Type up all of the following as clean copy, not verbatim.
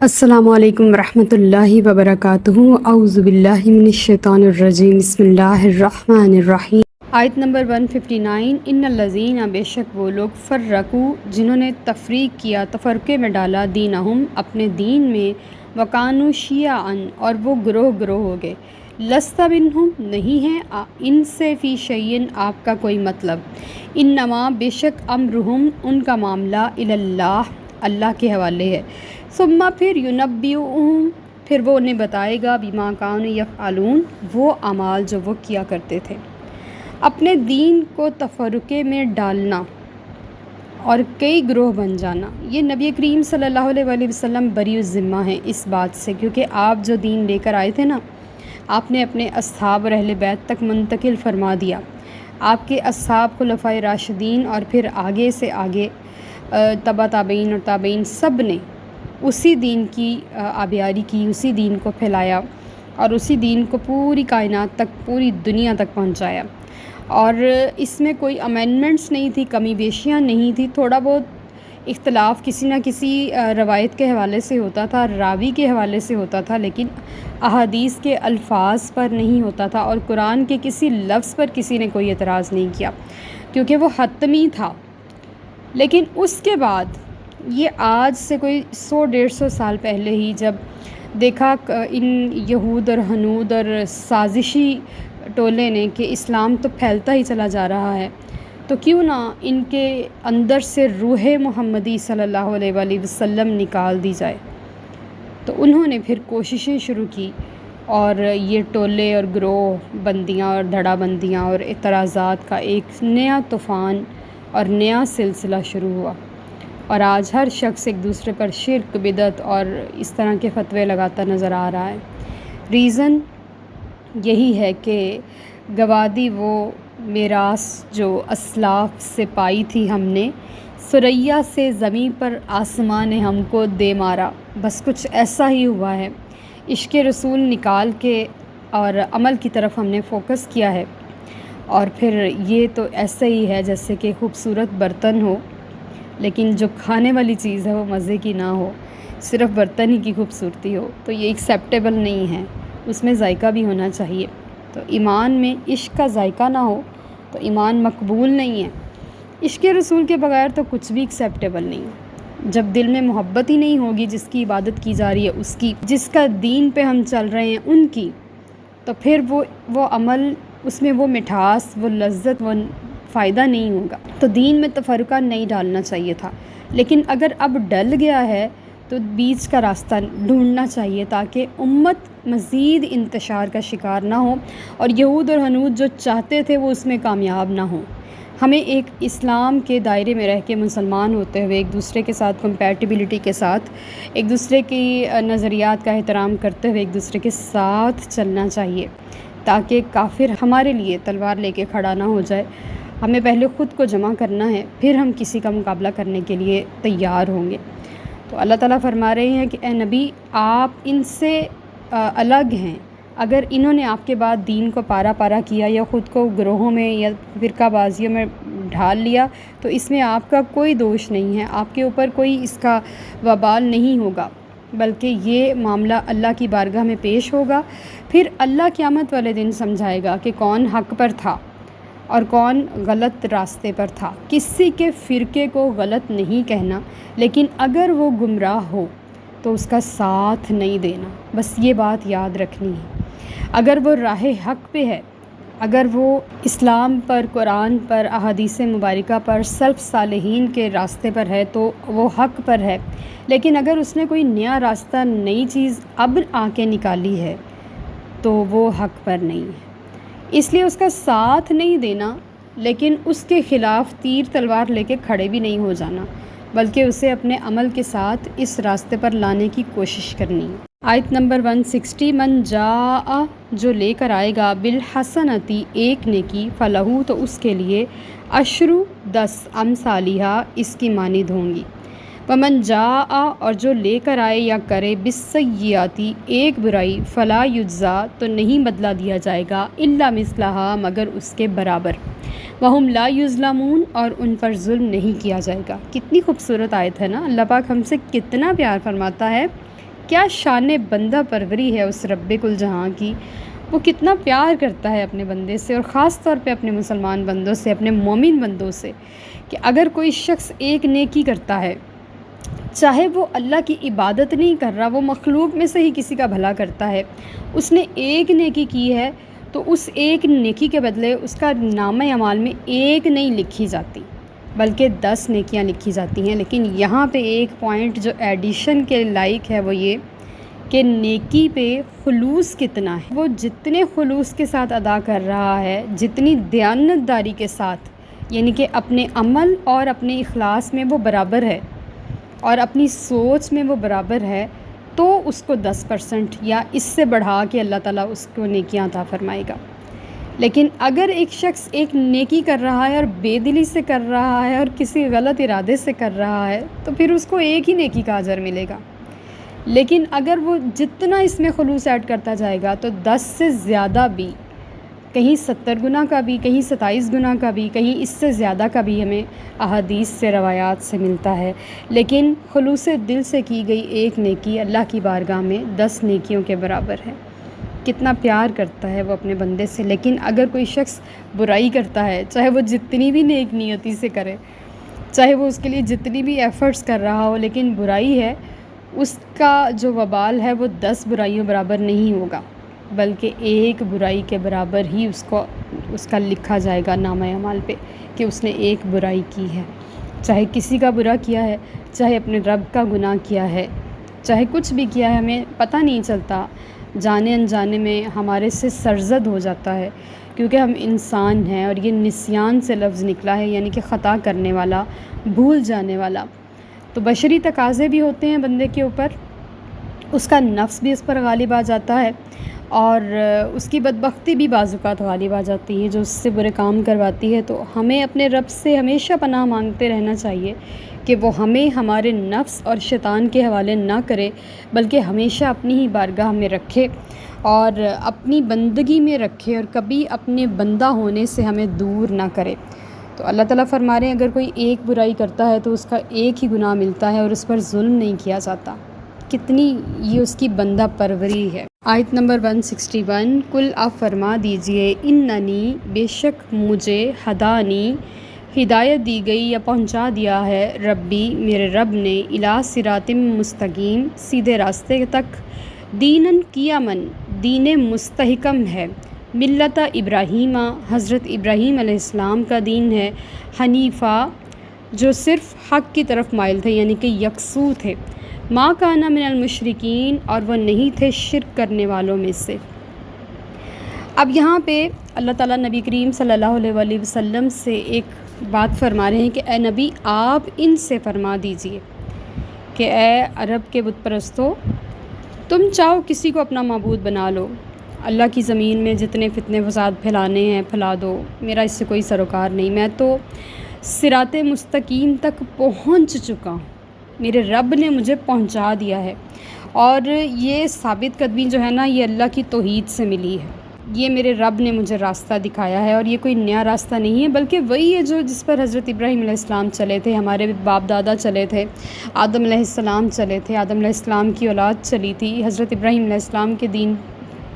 السلام علیکم ورحمۃ اللہ وبرکاتہ۔ اعوذ باللہ من الشیطان الرجیم، بسم اللہ الرحمن الرحیم۔ آیت نمبر 159، ان الذین، بے شک وہ لوگ، فرقو، جنہوں نے تفریق کیا، تفرقے میں ڈالا، دینہم، اپنے دین میں، وکانوا شیعا، اور وہ گروہ گروہ ہو گئے، لست منہم، نہیں ہے ان سے، فی شیئن، آپ کا کوئی مطلب، انما، بے شک، امرہم، ان کا معاملہ، اللہ، اللہ کے حوالے ہے، ثم، پھر، ینبئہم، پھر وہ انہیں بتائے گا، بما کانوا یفعلون، وہ اعمال جو وہ کیا کرتے تھے۔ اپنے دین کو تفرقے میں ڈالنا اور کئی گروہ بن جانا، یہ نبی کریم صلی اللہ علیہ وآلہ وسلم بری الذمہ ہیں اس بات سے، کیونکہ آپ جو دین لے کر آئے تھے نا، آپ نے اپنے اصحاب اور اہل بیت تک منتقل فرما دیا۔ آپ کے اصحاب، خلفائے راشدین، اور پھر آگے سے آگے تبع تابعین اور تابعین، سب نے اسی دین کی آبیاری کی، اسی دین کو پھیلایا اور اسی دین کو پوری کائنات تک، پوری دنیا تک پہنچایا۔ اور اس میں کوئی امینڈمنٹس نہیں تھی، کمی بیشیاں نہیں تھی، تھوڑا بہت اختلاف کسی نہ کسی روایت کے حوالے سے ہوتا تھا، راوی کے حوالے سے ہوتا تھا، لیکن احادیث کے الفاظ پر نہیں ہوتا تھا، اور قرآن کے کسی لفظ پر کسی نے کوئی اعتراض نہیں کیا، کیونکہ وہ حتمی تھا۔ لیکن اس کے بعد یہ آج سے کوئی 100-150 سال پہلے ہی جب دیکھا ان یہود اور ہنود اور سازشی ٹولے نے کہ اسلام تو پھیلتا ہی چلا جا رہا ہے، تو کیوں نہ ان کے اندر سے روح محمدی صلی اللہ علیہ وآلہ وسلم نکال دی جائے۔ تو انہوں نے پھر کوششیں شروع کی، اور یہ ٹولے اور گروہ بندیاں اور دھڑا بندیاں اور اعتراضات کا ایک نیا طوفان اور نیا سلسلہ شروع ہوا، اور آج ہر شخص ایک دوسرے پر شرک، بدعت اور اس طرح کے فتوے لگاتا نظر آ رہا ہے۔ ریزن یہی ہے کہ گوادی وہ میراث جو اسلاف سے پائی تھی ہم نے، ثریا سے زمیں پر آسمان نے ہم کو دے مارا، بس کچھ ایسا ہی ہوا ہے۔ عشق رسول نکال کے اور عمل کی طرف ہم نے فوکس کیا ہے، اور پھر یہ تو ایسا ہی ہے جیسے کہ خوبصورت برتن ہو، لیکن جو کھانے والی چیز ہے وہ مزے کی نہ ہو، صرف برتن ہی کی خوبصورتی ہو، تو یہ ایکسیپٹیبل نہیں ہے، اس میں ذائقہ بھی ہونا چاہیے۔ تو ایمان میں عشق کا ذائقہ نہ ہو تو ایمان مقبول نہیں ہے۔ عشق رسول کے بغیر تو کچھ بھی ایکسیپٹیبل نہیں ہے۔ جب دل میں محبت ہی نہیں ہوگی جس کی عبادت کی جا رہی ہے اس کی، جس کا دین پہ ہم چل رہے ہیں ان کی، تو پھر وہ عمل، اس میں وہ مٹھاس، وہ لذت، وہ فائدہ نہیں ہوگا۔ تو دین میں تفرقہ نہیں ڈالنا چاہیے تھا، لیکن اگر اب ڈل گیا ہے تو بیچ کا راستہ ڈھونڈنا چاہیے تاکہ امت مزید انتشار کا شکار نہ ہو، اور یہود اور ہنود جو چاہتے تھے وہ اس میں کامیاب نہ ہوں۔ ہمیں ایک اسلام کے دائرے میں رہ کے مسلمان ہوتے ہوئے، ایک دوسرے کے ساتھ کمپیٹیبلٹی کے ساتھ، ایک دوسرے کی نظریات کا احترام کرتے ہوئے ایک دوسرے کے ساتھ چلنا چاہیے، تاکہ کافر ہمارے لیے تلوار لے کے کھڑا نہ ہو جائے۔ ہمیں پہلے خود کو جمع کرنا ہے، پھر ہم کسی کا مقابلہ کرنے کے لیے تیار ہوں گے۔ تو اللہ تعالیٰ فرما رہے ہیں کہ اے نبی، آپ ان سے الگ ہیں۔ اگر انہوں نے آپ کے بعد دین کو پارا پارا کیا یا خود کو گروہوں میں یا فرقہ بازیوں میں ڈھال لیا، تو اس میں آپ کا کوئی دوش نہیں ہے، آپ کے اوپر کوئی اس کا وبال نہیں ہوگا، بلکہ یہ معاملہ اللہ کی بارگاہ میں پیش ہوگا۔ پھر اللہ قیامت والے دن سمجھائے گا کہ کون حق پر تھا اور کون غلط راستے پر تھا۔ کسی کے فرقے کو غلط نہیں کہنا، لیکن اگر وہ گمراہ ہو تو اس کا ساتھ نہیں دینا، بس یہ بات یاد رکھنی ہے۔ اگر وہ راہ حق پہ ہے، اگر وہ اسلام پر، قرآن پر، احادیث مبارکہ پر، سلف صالحین کے راستے پر ہے تو وہ حق پر ہے، لیکن اگر اس نے کوئی نیا راستہ، نئی چیز اب آ کے نکالی ہے تو وہ حق پر نہیں ہے۔ اس لیے اس کا ساتھ نہیں دینا، لیکن اس کے خلاف تیر تلوار لے کے کھڑے بھی نہیں ہو جانا، بلکہ اسے اپنے عمل کے ساتھ اس راستے پر لانے کی کوشش کرنی ہے۔ آیت نمبر 160، من جاء، جو لے کر آئے گا، بالحسنتی، ایک نیکی، فلہو، تو اس کے لیے، عشر، 10 امثالہا، اس کی مانند ہوں گی، ومن جاء، اور جو لے کر آئے یا کرے، بالسیئاتی، ایک برائی، فلا یجزا، تو نہیں بدلہ دیا جائے گا، الا مثلہا، مگر اس کے برابر، وہم لا یظلمون، اور ان پر ظلم نہیں کیا جائے گا۔ کتنی خوبصورت آیت ہے نا، اللہ پاک ہم سے کتنا پیار فرماتا ہے کیا شان بندہ پروری ہے اس رب کل جہاں کی، وہ کتنا پیار کرتا ہے اپنے بندے سے، اور خاص طور پہ اپنے مسلمان بندوں سے، اپنے مومن بندوں سے، کہ اگر کوئی شخص ایک نیکی کرتا ہے، چاہے وہ اللہ کی عبادت نہیں کر رہا، وہ مخلوق میں سے ہی کسی کا بھلا کرتا ہے، اس نے ایک نیکی کی ہے تو اس ایک نیکی کے بدلے اس کا نامہ اعمال میں ایک نہیں لکھی جاتی بلکہ 10 نیکیاں لکھی جاتی ہیں۔ لیکن یہاں پہ ایک پوائنٹ جو ایڈیشن کے لائق ہے وہ یہ کہ نیکی پہ خلوص کتنا ہے، وہ جتنے خلوص کے ساتھ ادا کر رہا ہے، جتنی دیانت داری کے ساتھ، یعنی کہ اپنے عمل اور اپنے اخلاص میں وہ برابر ہے اور اپنی سوچ میں وہ برابر ہے، تو اس کو 10% یا اس سے بڑھا کے اللہ تعالیٰ اس کو نیکیاں عطا فرمائے گا۔ لیکن اگر ایک شخص ایک نیکی کر رہا ہے اور بے دلی سے کر رہا ہے اور کسی غلط ارادے سے کر رہا ہے تو پھر اس کو ایک ہی نیکی کا اجر ملے گا۔ لیکن اگر وہ جتنا اس میں خلوص ایڈ کرتا جائے گا تو 10 سے زیادہ بھی، کہیں 70 گنا کا بھی، کہیں 27 گنا کا بھی، کہیں اس سے زیادہ کا بھی ہمیں احادیث سے، روایات سے ملتا ہے۔ لیکن خلوص دل سے کی گئی ایک نیکی اللہ کی بارگاہ میں 10 نیکیوں کے برابر ہے۔ کتنا پیار کرتا ہے وہ اپنے بندے سے۔ لیکن اگر کوئی شخص برائی کرتا ہے، چاہے وہ جتنی بھی نیک نیتی سے کرے، چاہے وہ اس کے لیے جتنی بھی ایفرٹس کر رہا ہو، لیکن برائی ہے، اس کا جو وبال ہے وہ 10 برائیوں برابر نہیں ہوگا بلکہ ایک برائی کے برابر ہی اس کا لکھا جائے گا نامہ اعمال پہ کہ اس نے ایک برائی کی ہے۔ چاہے کسی کا برا کیا ہے، چاہے اپنے رب کا گناہ کیا ہے، چاہے کچھ بھی کیا ہے، ہمیں پتہ نہیں چلتا، جانے انجانے میں ہمارے سے سرزد ہو جاتا ہے کیونکہ ہم انسان ہیں، اور یہ نسیان سے لفظ نکلا ہے، یعنی کہ خطا کرنے والا، بھول جانے والا۔ تو بشری تقاضے بھی ہوتے ہیں بندے کے اوپر، اس کا نفس بھی اس پر غالب آ جاتا ہے، اور اس کی بدبختی بھی بعض اوقات غالب آ جاتی ہے جو اس سے برے کام کرواتی ہے۔ تو ہمیں اپنے رب سے ہمیشہ پناہ مانگتے رہنا چاہیے کہ وہ ہمیں ہمارے نفس اور شیطان کے حوالے نہ کرے بلکہ ہمیشہ اپنی ہی بارگاہ میں رکھے اور اپنی بندگی میں رکھے، اور کبھی اپنے بندہ ہونے سے ہمیں دور نہ کرے۔ تو اللہ تعالیٰ فرما رہے ہیں اگر کوئی ایک برائی کرتا ہے تو اس کا ایک ہی گناہ ملتا ہے اور اس پر ظلم نہیں کیا جاتا۔ کتنی یہ اس کی بندہ پروری ہے۔ آیت نمبر 161، کل آپ فرما دیجئے اننی، بے شک مجھے، ہدانی، ہدایت دی گئی یا پہنچا دیا ہے، ربی، میرے رب نے، الی صراط مستقیم، سیدھے راستے تک، دیناً قیماً، دین مستحکم ہے، ملت ابراہیمہ، حضرت ابراہیم علیہ السلام کا دین ہے، حنیفہ، جو صرف حق کی طرف مائل تھے، یعنی کہ یکسو تھے، ما کان من المشرکین، اور وہ نہیں تھے شرک کرنے والوں میں سے۔ اب یہاں پہ اللہ تعالیٰ نبی کریم صلی اللہ علیہ وآلہ وسلم سے ایک بات فرما رہے ہیں کہ اے نبی، آپ ان سے فرما دیجئے کہ اے عرب کے بت پرستو، تم چاہو کسی کو اپنا معبود بنا لو، اللہ کی زمین میں جتنے فتنے فساد پھیلانے ہیں پھیلا دو، میرا اس سے کوئی سروکار نہیں، میں تو صراط مستقیم تک پہنچ چکا ہوں، میرے رب نے مجھے پہنچا دیا ہے، اور یہ ثابت قدمی جو ہے نا، یہ اللہ کی توحید سے ملی ہے، یہ میرے رب نے مجھے راستہ دکھایا ہے، اور یہ کوئی نیا راستہ نہیں ہے بلکہ وہی ہے جو جس پر حضرت ابراہیم علیہ السلام چلے تھے، ہمارے باپ دادا چلے تھے، آدم علیہ السلام چلے تھے، آدم علیہ السلام کی اولاد چلی تھی، حضرت ابراہیم علیہ السلام کے دین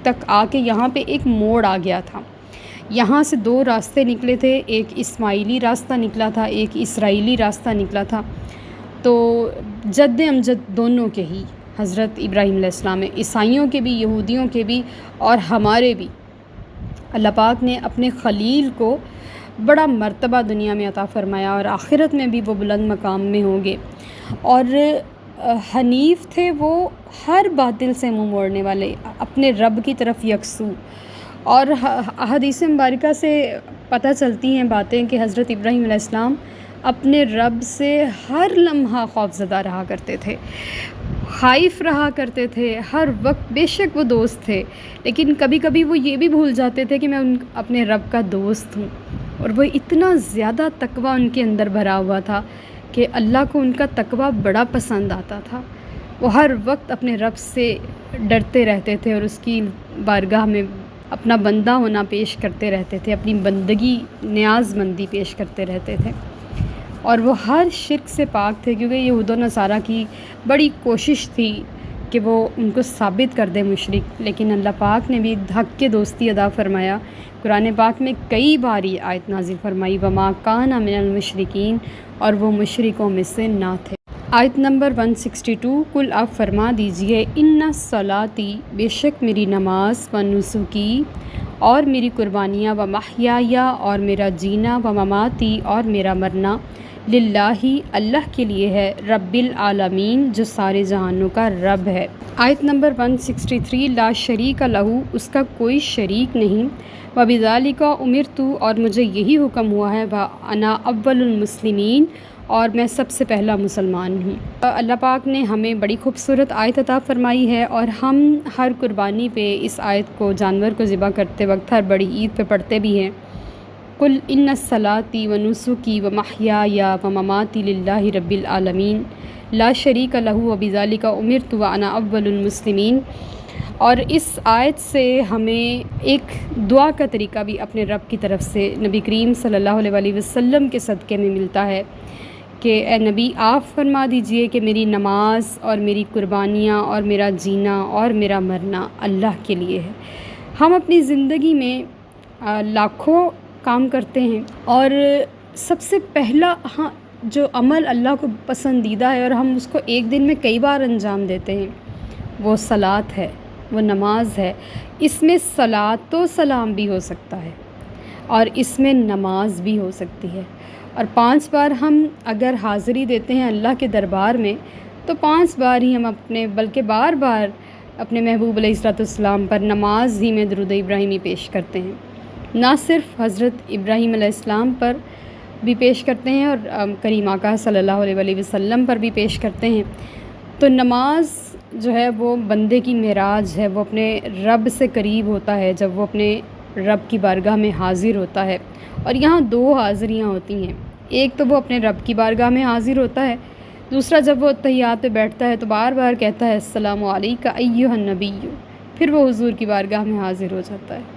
تک آ کے یہاں پہ ایک موڑ آ گیا تھا۔ یہاں سے 2 راستے نکلے تھے، ایک اسماعیلی راستہ نکلا تھا، ایک اسرائیلی راستہ نکلا تھا، تو جد امجد دونوں کے ہی حضرت ابراہیم علیہ السلام ہے، عیسائیوں کے بھی، یہودیوں کے بھی، اور ہمارے بھی۔ اللہ پاک نے اپنے خلیل کو بڑا مرتبہ دنیا میں عطا فرمایا، اور آخرت میں بھی وہ بلند مقام میں ہوں گے، اور حنیف تھے وہ، ہر باطل سے منہ موڑنے والے، اپنے رب کی طرف یکسو۔ اور احادیث مبارکہ سے پتہ چلتی ہیں باتیں کہ حضرت ابراہیم علیہ السلام اپنے رب سے ہر لمحہ خوف زدہ رہا کرتے تھے، خائف رہا کرتے تھے ہر وقت۔ بے شک وہ دوست تھے، لیکن کبھی کبھی وہ یہ بھی بھول جاتے تھے کہ میں اپنے رب کا دوست ہوں، اور وہ اتنا زیادہ تقویٰ ان کے اندر بھرا ہوا تھا کہ اللہ کو ان کا تقویٰ بڑا پسند آتا تھا۔ وہ ہر وقت اپنے رب سے ڈرتے رہتے تھے اور اس کی بارگاہ میں اپنا بندہ ہونا پیش کرتے رہتے تھے، اپنی بندگی نیاز مندی پیش کرتے رہتے تھے، اور وہ ہر شرک سے پاک تھے، کیونکہ یہود و نصارہ کی بڑی کوشش تھی کہ وہ ان کو ثابت کر دے مشرک، لیکن اللہ پاک نے بھی حق کے دوستی ادا فرمایا۔ قرآن پاک میں کئی بار یہ آیت نازل فرمائی، وما کان من المشرکین، اور وہ مشرکوں میں سے نہ تھے۔ آیت نمبر 162، کل آپ فرما دیجئے ان صلاتی، بے شک میری نماز، و نسکی، اور میری قربانیاں، و محیایا، اور میرا جینا، و مماتی، اور میرا مرنا، للہ، اللہ کے لیے ہے، رب العالمین، جو سارے جہانوں کا رب ہے۔ آیت نمبر 163، لا شریک لہ، اس کا کوئی شریک نہیں، وبذالک امرت، اور مجھے یہی حکم ہوا ہے، وانا اول المسلمین، اور میں سب سے پہلا مسلمان ہوں۔ اللہ پاک نے ہمیں بڑی خوبصورت آیت عطا فرمائی ہے، اور ہم ہر قربانی پہ اس آیت کو، جانور کو ذبح کرتے وقت، ہر بڑی عید پہ پڑھتے بھی ہیں۔ قل ان صلاتی و نسکی و محیایا و مماتی للہ رب العالمین لا شریک لہ وبذالک امرت وانا اول المسلمین۔ اور اس آیت سے ہمیں ایک دعا کا طریقہ بھی اپنے رب کی طرف سے نبی کریم صلی اللہ علیہ وسلم کے صدقے میں ملتا ہے کہ اے نبی، آپ فرما دیجئے کہ میری نماز اور میری قربانیاں اور میرا جینا اور میرا مرنا اللہ کے لیے ہے۔ ہم اپنی زندگی میں لاکھوں کام کرتے ہیں، اور سب سے پہلا جو عمل اللہ کو پسندیدہ ہے اور ہم اس کو ایک دن میں کئی بار انجام دیتے ہیں، وہ صلاۃ ہے، وہ نماز ہے۔ اس میں صلاۃ و سلام بھی ہو سکتا ہے، اور اس میں نماز بھی ہو سکتی ہے۔ اور 5 بار ہم اگر حاضری دیتے ہیں اللہ کے دربار میں، تو 5 بار ہی ہم بلکہ بار بار اپنے محبوب علیہ الصلوۃ والسلام پر نماز ہی میں درود ابراہیمی پیش کرتے ہیں۔ نہ صرف حضرت ابراہیم علیہ السلام پر بھی پیش کرتے ہیں، اور کریم آقا صلی اللہ علیہ وسلم پر بھی پیش کرتے ہیں۔ تو نماز جو ہے وہ بندے کی معراج ہے، وہ اپنے رب سے قریب ہوتا ہے جب وہ اپنے رب کی بارگاہ میں حاضر ہوتا ہے۔ اور یہاں 2 حاضریاں ہوتی ہیں، ایک تو وہ اپنے رب کی بارگاہ میں حاضر ہوتا ہے، دوسرا جب وہ تحیات پہ بیٹھتا ہے تو بار بار کہتا ہے السلام علیکہ ایھا النبی، پھر وہ حضور کی بارگاہ میں حاضر ہو جاتا ہے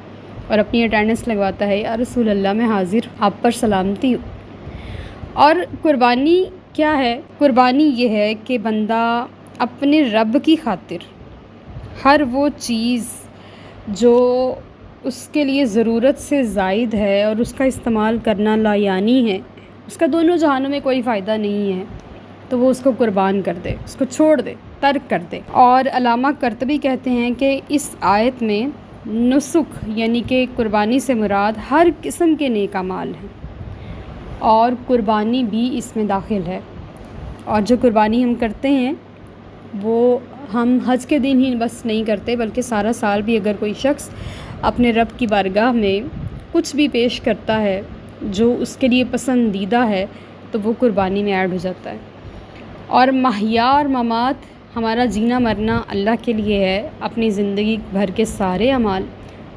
اور اپنی اٹینڈنس لگواتا ہے، یا رسول اللہ میں حاضر، آپ پر سلامتی ہو۔ اور قربانی کیا ہے؟ قربانی یہ ہے کہ بندہ اپنے رب کی خاطر ہر وہ چیز جو اس کے لیے ضرورت سے زائد ہے اور اس کا استعمال کرنا لایانی ہے، اس کا دونوں جہانوں میں کوئی فائدہ نہیں ہے، تو وہ اس کو قربان کر دے، اس کو چھوڑ دے، ترک کر دے۔ اور علامہ قرطبی کہتے ہیں کہ اس آیت میں نسک یعنی کہ قربانی سے مراد ہر قسم کے نیک اعمال ہیں، اور قربانی بھی اس میں داخل ہے۔ اور جو قربانی ہم کرتے ہیں وہ ہم حج کے دن ہی بس نہیں کرتے، بلکہ سارا سال بھی اگر کوئی شخص اپنے رب کی بارگاہ میں کچھ بھی پیش کرتا ہے جو اس کے لیے پسندیدہ ہے، تو وہ قربانی میں ایڈ ہو جاتا ہے۔ اور محیا اور ممات، ہمارا جینا مرنا اللہ کے لیے ہے۔ اپنی زندگی بھر کے سارے اعمال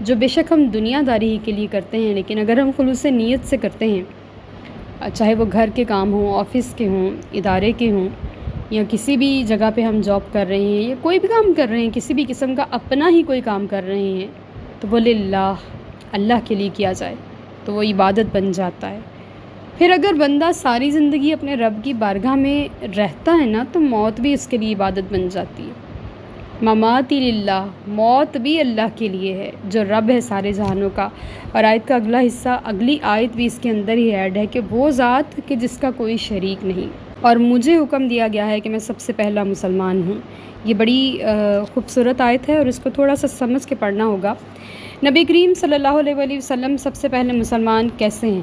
جو بے شک ہم دنیا داری ہی کے لیے کرتے ہیں، لیکن اگر ہم خلوص نیت سے کرتے ہیں، چاہے وہ گھر کے کام ہوں، آفس کے ہوں، ادارے کے ہوں، یا کسی بھی جگہ پہ ہم جاب کر رہے ہیں، یا کوئی بھی کام کر رہے ہیں، کسی بھی قسم کا اپنا ہی کوئی کام کر رہے ہیں، تو وہ للہ، اللہ کے لیے کیا جائے تو وہ عبادت بن جاتا ہے۔ پھر اگر بندہ ساری زندگی اپنے رب کی بارگاہ میں رہتا ہے نا، تو موت بھی اس کے لیے عبادت بن جاتی ہے۔ مماتی للہ، موت بھی اللہ کے لیے ہے جو رب ہے سارے جہانوں کا۔ اور آیت کا اگلا حصہ، اگلی آیت بھی اس کے اندر ہی ایڈ ہے کہ وہ ذات کہ جس کا کوئی شریک نہیں، اور مجھے حکم دیا گیا ہے کہ میں سب سے پہلا مسلمان ہوں۔ یہ بڑی خوبصورت آیت ہے، اور اس کو تھوڑا سا سمجھ کے پڑھنا ہوگا۔ نبی کریم صلی اللہ علیہ وسلم سب سے پہلے مسلمان کیسے ہیں؟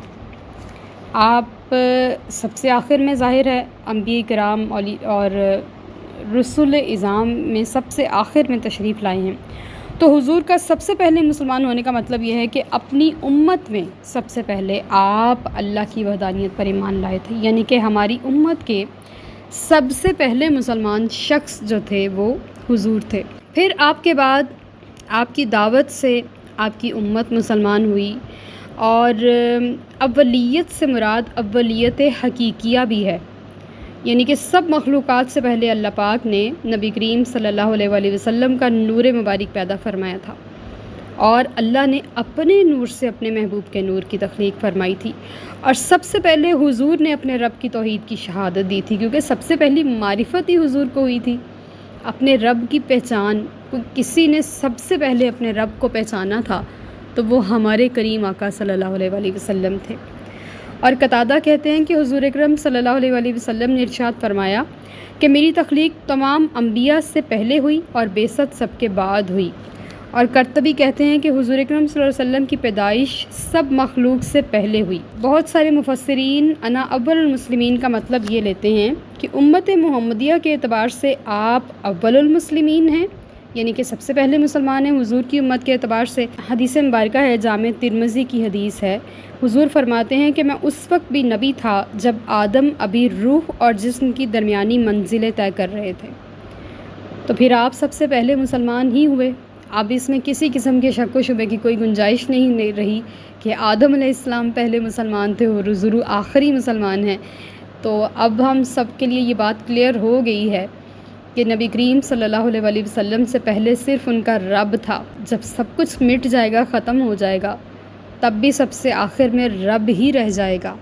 آپ سب سے آخر میں ظاہر ہے، انبیاء کرام اور رسول اعظام میں سب سے آخر میں تشریف لائے ہیں، تو حضور کا سب سے پہلے مسلمان ہونے کا مطلب یہ ہے کہ اپنی امت میں سب سے پہلے آپ اللہ کی وحدانیت پر ایمان لائے تھے، یعنی کہ ہماری امت کے سب سے پہلے مسلمان شخص جو تھے وہ حضور تھے۔ پھر آپ کے بعد آپ کی دعوت سے آپ کی امت مسلمان ہوئی، اور اولیت سے مراد اولیت حقیقیہ بھی ہے، یعنی کہ سب مخلوقات سے پہلے اللہ پاک نے نبی کریم صلی اللہ علیہ وسلم کا نور مبارک پیدا فرمایا تھا، اور اللہ نے اپنے نور سے اپنے محبوب کے نور کی تخلیق فرمائی تھی، اور سب سے پہلے حضور نے اپنے رب کی توحید کی شہادت دی تھی، کیونکہ سب سے پہلی معرفت ہی حضور کو ہوئی تھی۔ اپنے رب کی پہچان، کسی نے سب سے پہلے اپنے رب کو پہچانا تھا تو وہ ہمارے کریم آقا صلی اللہ علیہ وآلہ وسلم تھے۔ اور قتادہ کہتے ہیں کہ حضور اکرم صلی اللہ علیہ وآلہ وسلم نے ارشاد فرمایا کہ میری تخلیق تمام انبیاء سے پہلے ہوئی اور بعثت سب کے بعد ہوئی۔ اور کرطبی کہتے ہیں کہ حضور اکرم صلی اللہ علیہ وسلم کی پیدائش سب مخلوق سے پہلے ہوئی۔ بہت سارے مفسرین انا اول المسلمین کا مطلب یہ لیتے ہیں کہ امت محمدیہ کے اعتبار سے آپ اول المسلمین ہیں، یعنی کہ سب سے پہلے مسلمان ہیں حضور کی امت کے اعتبار سے۔ حدیث مبارکہ ہے، جامع ترمذی کی حدیث ہے، حضور فرماتے ہیں کہ میں اس وقت بھی نبی تھا جب آدم ابھی روح اور جسم کی درمیانی منزلیں طے کر رہے تھے، تو پھر آپ سب سے پہلے مسلمان ہی ہوئے۔ اب اس میں کسی قسم کے شک و شبے کی کوئی گنجائش نہیں رہی کہ آدم علیہ السلام پہلے مسلمان تھے اور حضور آخری مسلمان ہیں۔ تو اب ہم سب کے لیے یہ بات کلیئر ہو گئی ہے کہ نبی کریم صلی اللہ علیہ وآلہ وسلم سے پہلے صرف ان کا رب تھا۔ جب سب کچھ مٹ جائے گا، ختم ہو جائے گا، تب بھی سب سے آخر میں رب ہی رہ جائے گا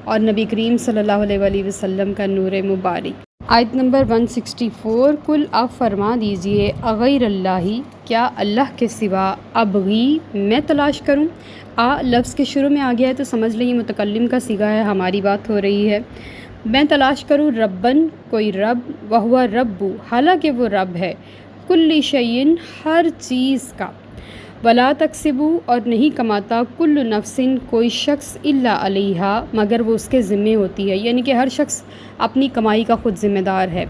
اور نبی کریم صلی اللہ علیہ وآلہ وسلم کا نور مبارک۔ آیت نمبر 164، کل آپ فرما دیجئے اغیر اللہ، کیا اللہ کے سوا ابغی میں تلاش کروں۔ لفظ کے شروع میں آ گیا ہے تو سمجھ لیں یہ متکلم کا صیغہ ہے، ہماری بات ہو رہی ہے۔ میں تلاش کروں ربن، کوئی رب، وہو رب، حالانکہ وہ رب ہے، کل شیء، ہر چیز کا، ولا تکسبو، اور نہیں کماتا، کل نفس، کوئی شخص، الا علیہا، مگر وہ اس کے ذمے ہوتی ہے، یعنی کہ ہر شخص اپنی کمائی کا خود ذمہ دار ہے۔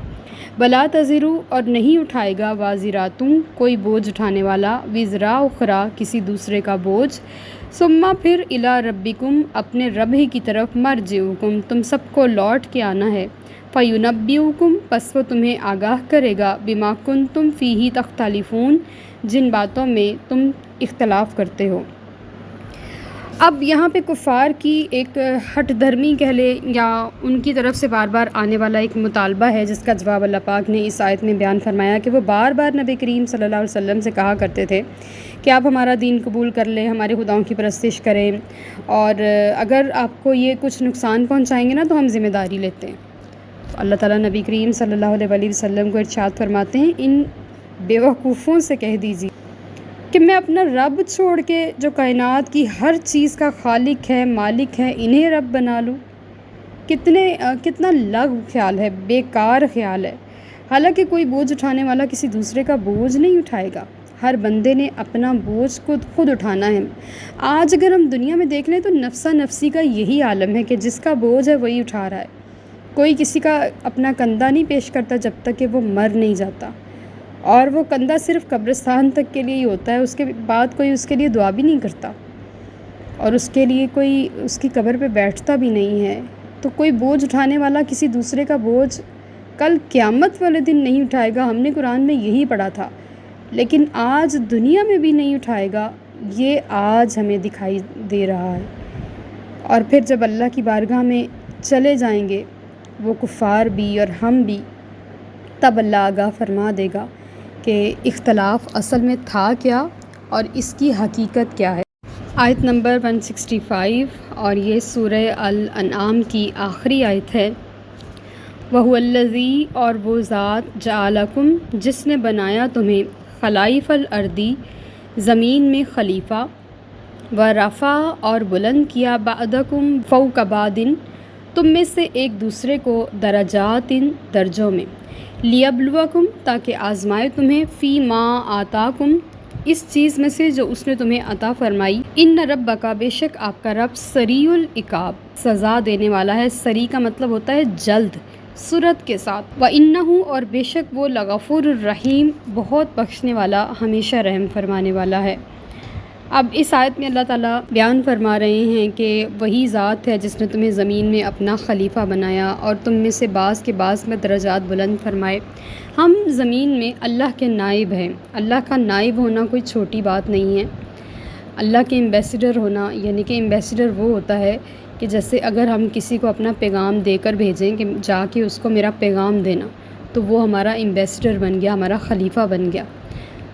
ولا تزرو، اور نہیں اٹھائے گا، وازراتوں، کوئی بوجھ اٹھانے والا، وزرا اخرى، کسی دوسرے کا بوجھ، ثم پھر الی ربکم، اپنے رب ہی کی طرف، مرجعکم، تم سب کو لوٹ کے آنا ہے، فینبئکم، پس وہ تمہیں آگاہ کرے گا، بما کنتم فیہ تختلفون، جن باتوں میں تم اختلاف کرتے ہو۔ اب یہاں پہ کفار کی ایک ہٹ دھرمی کہہ لے یا ان کی طرف سے بار بار آنے والا ایک مطالبہ ہے، جس کا جواب اللہ پاک نے اس آیت میں بیان فرمایا کہ وہ بار بار نبی کریم صلی اللہ علیہ وسلم سے کہا کرتے تھے کہ آپ ہمارا دین قبول کر لیں، ہمارے خداؤں کی پرستش کریں، اور اگر آپ کو یہ کچھ نقصان پہنچائیں گے نا تو ہم ذمہ داری لیتے ہیں۔ تو اللہ تعالیٰ نبی کریم صلی اللہ علیہ وآلہ وسلم کو ارشاد فرماتے ہیں، ان بیوقوفوں سے کہہ دیجیے کہ میں اپنا رب چھوڑ کے جو کائنات کی ہر چیز کا خالق ہے، مالک ہے، انہیں رب بنا لوں۔ کتنا لغو خیال ہے، بیکار خیال ہے۔ حالانکہ کوئی بوجھ اٹھانے والا کسی دوسرے کا بوجھ نہیں اٹھائے گا، ہر بندے نے اپنا بوجھ خود اٹھانا ہے۔ آج اگر ہم دنیا میں دیکھ لیں تو نفسا نفسی کا یہی عالم ہے کہ جس کا بوجھ ہے وہی اٹھا رہا ہے۔ کوئی کسی کا اپنا کندھا نہیں پیش کرتا جب تک کہ وہ مر نہیں جاتا، اور وہ کندھا صرف قبرستان تک کے لیے ہی ہوتا ہے، اس کے بعد کوئی اس کے لیے دعا بھی نہیں کرتا اور اس کے لیے کوئی اس کی قبر پہ بیٹھتا بھی نہیں ہے۔ تو کوئی بوجھ اٹھانے والا کسی دوسرے کا بوجھ کل قیامت والے دن نہیں اٹھائے گا، ہم نے قرآن میں یہی پڑھا تھا، لیکن آج دنیا میں بھی نہیں اٹھائے گا، یہ آج ہمیں دکھائی دے رہا ہے۔ اور پھر جب اللہ کی بارگاہ میں چلے جائیں گے وہ کفار بھی اور ہم بھی، تب اللہ آگاہ فرما دے گا کہ اختلاف اصل میں تھا کیا اور اس کی حقیقت کیا ہے۔ آیت نمبر 165، اور یہ سورہ الانعام کی آخری آیت ہے۔ وَهُوَ الَّذِي، اور وہ ذات، جَعَلَكُمْ، جس نے بنایا تمہیں، خلائف الارضی، زمین میں خلیفہ، وَرَفَعَ، اور بلند کیا، بَعْضَكُمْ فَوْقَ بَعْضٍ، تم میں سے ایک دوسرے کو، درجات، درجوں میں، لیبلوکم، تاکہ آزمائے تمہیں، فی ما آتاکم، اس چیز میں سے جو اس نے تمہیں عطا فرمائی، ان ربک، بے شک آپ کا رب، سریع العقاب، سزا دینے والا ہے۔ سریع کا مطلب ہوتا ہے جلد، سرعت کے ساتھ۔ وَإِنَّهُ، اور بے شک وہ، لغفور الرحیم، بہت بخشنے والا، ہمیشہ رحم فرمانے والا ہے۔ اب اس آیت میں اللہ تعالیٰ بیان فرما رہے ہیں کہ وہی ذات ہے جس نے تمہیں زمین میں اپنا خلیفہ بنایا اور تم میں سے بعض کے بعض میں درجات بلند فرمائے۔ ہم زمین میں اللہ کے نائب ہیں۔ اللہ کا نائب ہونا کوئی چھوٹی بات نہیں ہے۔ اللہ کے ایمبیسیڈر ہونا، یعنی کہ ایمبیسیڈر وہ ہوتا ہے کہ جیسے اگر ہم کسی کو اپنا پیغام دے کر بھیجیں کہ جا کے اس کو میرا پیغام دینا، تو وہ ہمارا ایمبیسیڈر بن گیا، ہمارا خلیفہ بن گیا۔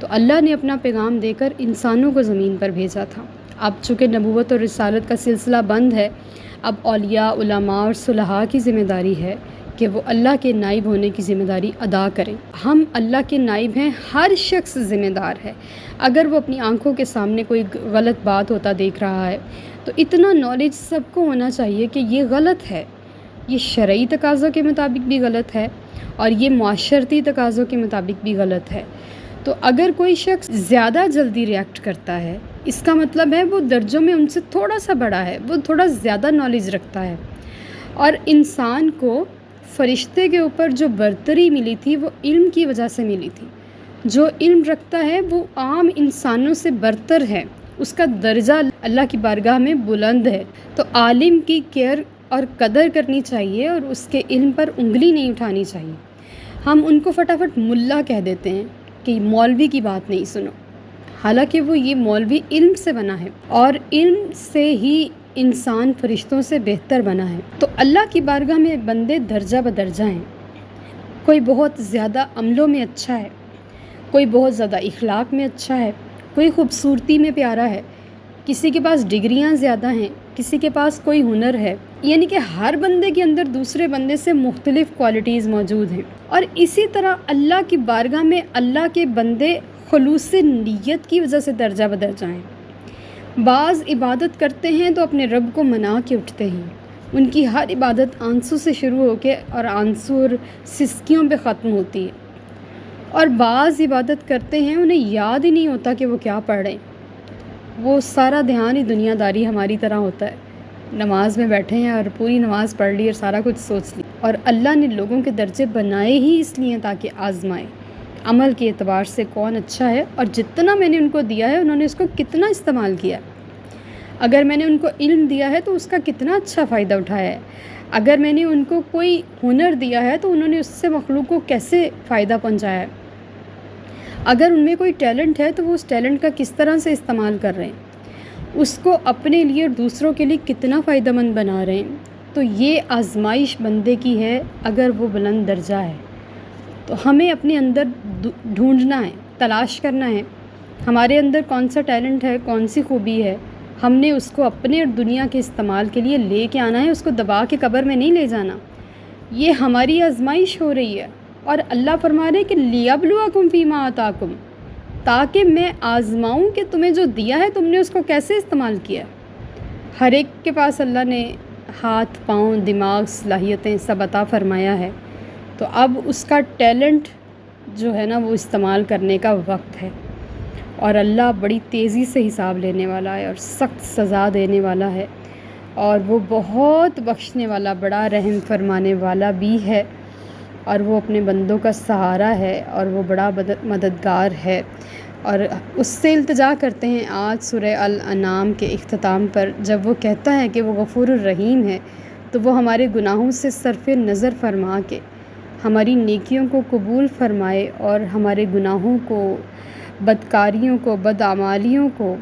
تو اللہ نے اپنا پیغام دے کر انسانوں کو زمین پر بھیجا تھا۔ اب چونکہ نبوت اور رسالت کا سلسلہ بند ہے، اب اولیاء، علماء اور صلحاء کی ذمہ داری ہے کہ وہ اللہ کے نائب ہونے کی ذمہ داری ادا کریں۔ ہم اللہ کے نائب ہیں، ہر شخص ذمہ دار ہے۔ اگر وہ اپنی آنکھوں کے سامنے کوئی غلط بات ہوتا دیکھ رہا ہے تو اتنا نالج سب کو ہونا چاہیے کہ یہ غلط ہے، یہ شرعی تقاضوں کے مطابق بھی غلط ہے اور یہ معاشرتی تقاضوں کے مطابق بھی غلط ہے۔ تو اگر کوئی شخص زیادہ جلدی ریئیکٹ کرتا ہے، اس کا مطلب ہے وہ درجوں میں ان سے تھوڑا سا بڑا ہے، وہ تھوڑا زیادہ نالج رکھتا ہے۔ اور انسان کو فرشتے کے اوپر جو برتری ملی تھی وہ علم کی وجہ سے ملی تھی۔ جو علم رکھتا ہے وہ عام انسانوں سے برتر ہے، اس کا درجہ اللہ کی بارگاہ میں بلند ہے۔ تو عالم کی کیئر اور قدر کرنی چاہیے اور اس کے علم پر انگلی نہیں اٹھانی چاہیے۔ ہم ان کو فٹافٹ ملا کہہ دیتے ہیں کہ مولوی کی بات نہیں سنو، حالانکہ وہ یہ مولوی علم سے بنا ہے اور علم سے ہی انسان فرشتوں سے بہتر بنا ہے۔ تو اللہ کی بارگاہ میں بندے درجہ بدرجہ ہیں، کوئی بہت زیادہ عملوں میں اچھا ہے، کوئی بہت زیادہ اخلاق میں اچھا ہے، کوئی خوبصورتی میں پیارا ہے، کسی کے پاس ڈگریاں زیادہ ہیں، کسی کے پاس کوئی ہنر ہے، یعنی کہ ہر بندے کے اندر دوسرے بندے سے مختلف کوالٹیز موجود ہیں۔ اور اسی طرح اللہ کی بارگاہ میں اللہ کے بندے خلوص نیت کی وجہ سے درجہ بدرجہ ہیں۔ بعض عبادت کرتے ہیں تو اپنے رب کو منا کے اٹھتے ہیں، ان کی ہر عبادت آنسو سے شروع ہو کے اور آنسو اور سسکیوں پہ ختم ہوتی ہے، اور بعض عبادت کرتے ہیں انہیں یاد ہی نہیں ہوتا کہ وہ کیا پڑھ رہے ہیں، وہ سارا دھیان ہی دنیا داری ہماری طرح ہوتا ہے، نماز میں بیٹھے ہیں اور پوری نماز پڑھ لی اور سارا کچھ سوچ لی۔ اور اللہ نے لوگوں کے درجے بنائے ہی اس لیے تاکہ آزمائے عمل کے اعتبار سے کون اچھا ہے اور جتنا میں نے ان کو دیا ہے انہوں نے اس کو کتنا استعمال کیا۔ اگر میں نے ان کو علم دیا ہے تو اس کا کتنا اچھا فائدہ اٹھایا ہے، اگر میں نے ان کو کوئی ہنر دیا ہے تو انہوں نے اس سے مخلوق کو کیسے فائدہ پہنچایا ہے، اگر ان میں کوئی ٹیلنٹ ہے تو وہ اس ٹیلنٹ کا کس طرح سے استعمال کر رہے ہیں، اس کو اپنے لیے اور دوسروں کے لیے کتنا فائدہ مند بنا رہے ہیں۔ تو یہ آزمائش بندے کی ہے اگر وہ بلند درجہ ہے تو ہمیں اپنے اندر ڈھونڈنا ہے، تلاش کرنا ہے ہمارے اندر کون سا ٹیلنٹ ہے، کون سی خوبی ہے، ہم نے اس کو اپنے اور دنیا کے استعمال کے لیے لے کے آنا ہے، اس کو دبا کے قبر میں نہیں لے جانا۔ یہ ہماری آزمائش ہو رہی ہے اور اللہ فرما رہے کہ لِیَبْلُوَکُمْ فِیمَا آتَاکُمْ، تاکہ میں آزماؤں کہ تمہیں جو دیا ہے تم نے اس کو کیسے استعمال کیا۔ ہر ایک کے پاس اللہ نے ہاتھ، پاؤں، دماغ، صلاحیتیں سب عطا فرمایا ہے، تو اب اس کا ٹیلنٹ جو ہے نا وہ استعمال کرنے کا وقت ہے۔ اور اللہ بڑی تیزی سے حساب لینے والا ہے اور سخت سزا دینے والا ہے، اور وہ بہت بخشنے والا، بڑا رحم فرمانے والا بھی ہے، اور وہ اپنے بندوں کا سہارا ہے اور وہ بڑا مددگار ہے۔ اور اس سے التجا کرتے ہیں آج سورہ الانعام کے اختتام پر، جب وہ کہتا ہے کہ وہ غفور الرحیم ہے، تو وہ ہمارے گناہوں سے صرف نظر فرما کے ہماری نیکیوں کو قبول فرمائے اور ہمارے گناہوں کو، بدکاریوں کو، بدعمالیوں کو،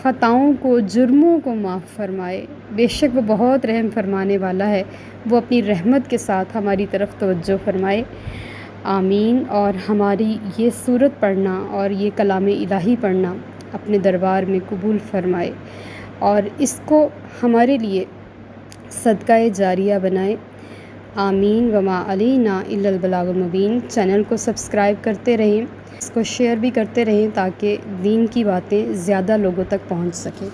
خطاؤں کو، جرموں کو معاف فرمائے۔ بے شک وہ بہت رحم فرمانے والا ہے، وہ اپنی رحمت کے ساتھ ہماری طرف توجہ فرمائے، آمین۔ اور ہماری یہ سورت پڑھنا اور یہ کلام الہی پڑھنا اپنے دربار میں قبول فرمائے اور اس کو ہمارے لیے صدقہ جاریہ بنائے، آمین۔ وما علینا الا البلاغ المبین۔ چینل کو سبسکرائب کرتے رہیں، اس کو شیئر بھی کرتے رہیں تاکہ دین کی باتیں زیادہ لوگوں تک پہنچ سکیں۔